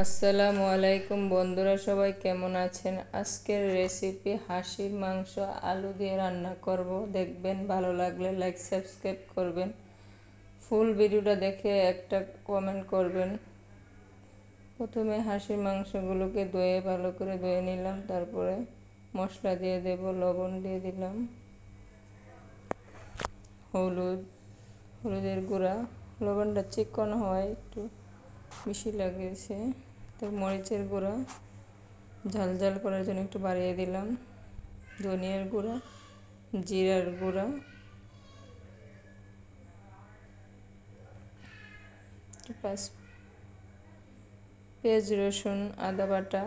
আসসালামু আলাইকুম বন্ধুরা, সবাই কেমন আছেন? আজকের রেসিপি হাঁসির মাংস আলু দিয়ে রান্না করব। দেখবেন, ভালো লাগলে লাইক সাবস্ক্রাইব করবেন। ফুল ভিডিওটা দেখে একটা কমেন্ট করবেন। প্রথমে হাঁসির মাংসগুলোকে ভালো করে ধুয়ে নিলাম। তারপরে মশলা দিয়ে দেব, লবণ দিয়ে দিলাম, হলুদের গুঁড়া। লবণটা চিকন হয়, একটু বেশি লাগেছে। তো মরিচের গুঁড়া ঝাল ঝাল করার জন্য একটু বাড়িয়ে দিলাম, ধনিয়ার গুঁড়া, জিরার গুঁড়া, পেঁয়াজ রসুন আদা বাটা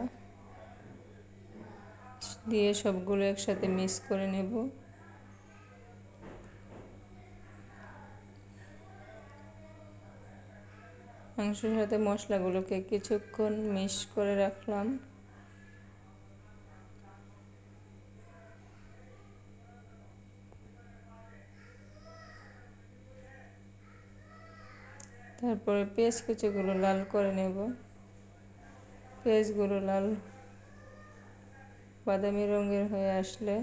দিয়ে সবগুলো একসাথে মিক্স করে নেব। মাংসের সাথে মশলাগুলোকে কিছুক্ষণ মিক্স করে রাখলাম। তারপরে পেঁয়াজ কুচিগুলো লাল করে নেব। পেঁয়াজগুলো লাল বাদামি রঙের হয়ে আসলে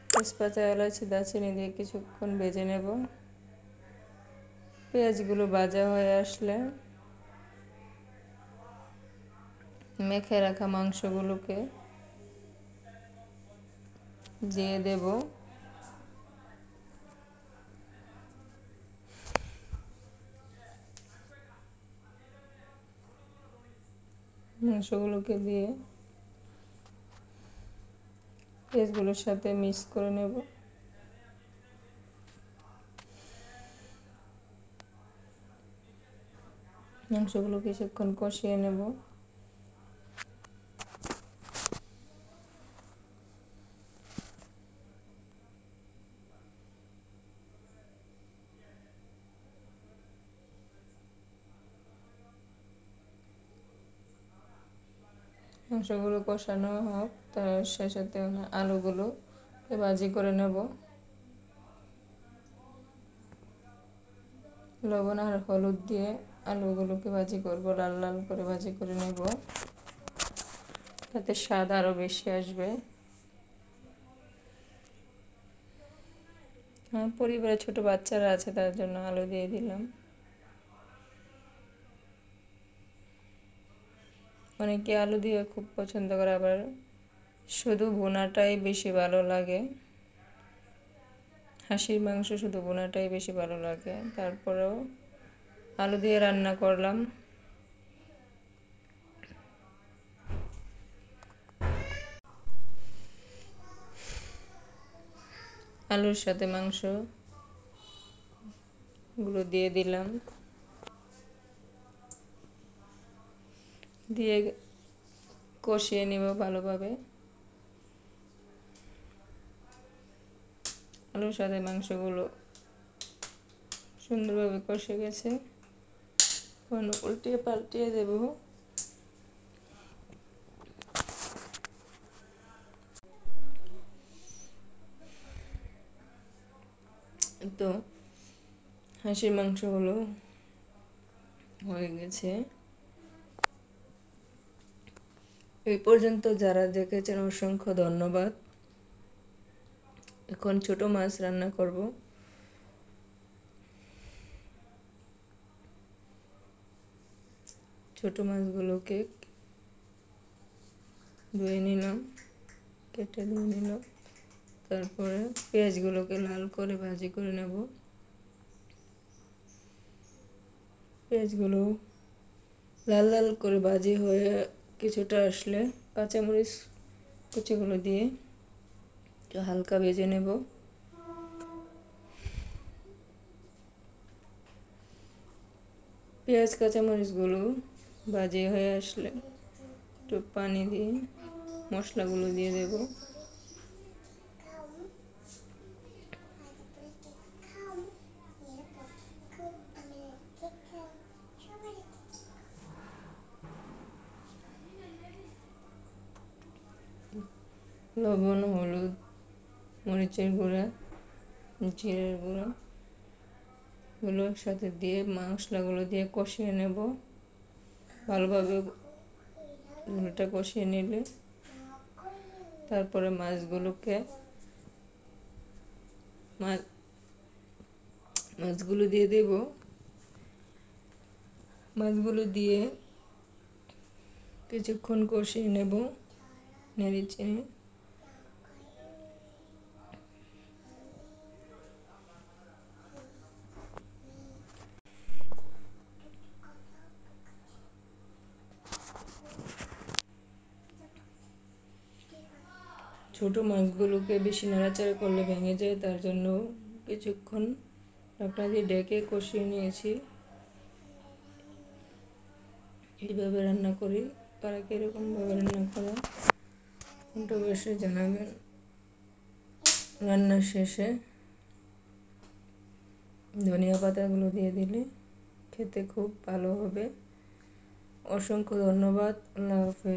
তেজপাতা, এলাচি, দারচিনি দিয়ে কিছুক্ষণ ভেজে নেব। পেঁয়াজগুলো ভাজা হয়ে আসলে মেখে রাখা মাংসগুলোকে দিয়ে দেব। মাংসগুলোকে দিয়ে পেঁয়াজগুলোর সাথে মিক্স করে নেব। মাংসগুলো কিছুক্ষণ কষিয়ে নেব। মাংসগুলো কষানো হোক, তার সাথে আলুগুলো ভাজি করে নেব। লবণ আর হলুদ দিয়ে আলুগুলোকে ভাজি করব, লাল লাল করে ভাজি করে নেব, তাতে স্বাদ আরও বেশি আসবে। পরিবারে ছোট বাচ্চারা আছে, তার জন্য আলু দিয়ে দিলাম। অনেকে আলু দিয়ে খুব পছন্দ করে, আবার শুধু ভুনাটাই বেশি ভালো লাগে। হাঁসির মাংস শুধু ভুনাটাই বেশি ভালো লাগে। তারপরেও আলু দিয়ে রান্না করলাম। আলুর সাথে মাংসগুলো দিয়ে দিলাম, দিয়ে কষিয়ে নিব ভালোভাবে। আলুর সাথে মাংসগুলো সুন্দরভাবে কষে গেছে, উল্টিয়ে পাল্টিয়ে দেব। তো হাঁসির মাংসগুলো হয়ে গেছে। এই পর্যন্ত যারা দেখেছেন অসংখ্য ধন্যবাদ। এখন ছোট মাছ রান্না করব। ছোট মাছগুলোকে ধুয়ে নিলাম, কেটে ধুয়ে নিলাম। তারপরে পেঁয়াজগুলোকে লাল করে ভাজি করে নেব। পেঁয়াজগুলো লাল লাল করে ভাজি হয়ে কিছুটা আসলে কাঁচামরিচ কুচিগুলো দিয়ে একটু হালকা ভেজে নেব। পেঁয়াজ কাঁচামরিচগুলো ভাজি হয়ে আসলে একটু পানি দিয়ে মশলাগুলো দিয়ে দেব। লবণ, হলুদ, মরিচের গুঁড়া, জিরের গুঁড়া গুলো একসাথে দিয়ে মশলাগুলো দিয়ে কষিয়ে নেব। ভালোভাবে ঝোলটা কষিয়ে নিলে তারপরে মাছগুলো দিয়ে দেব। মাছগুলো দিয়ে কিছুক্ষণ কষিয়ে নেব নেড়ে চেড়ে। ছোট মাছগুলোকে বেশি নাড়াচাড়া করলে ভেঙে যায়, তার জন্য কিছুক্ষণ ঢাকনা দিয়ে ঢেকে কষিয়ে নিয়েছি। এইভাবে রান্না করি, কারা কীরকমভাবে রান্না করা অবশ্যই জানাবেন। রান্নার শেষে ধনিয়া পাতাগুলো দিয়ে দিলে খেতে খুব ভালো হবে। অসংখ্য ধন্যবাদ। আল্লাহ হাফেজ।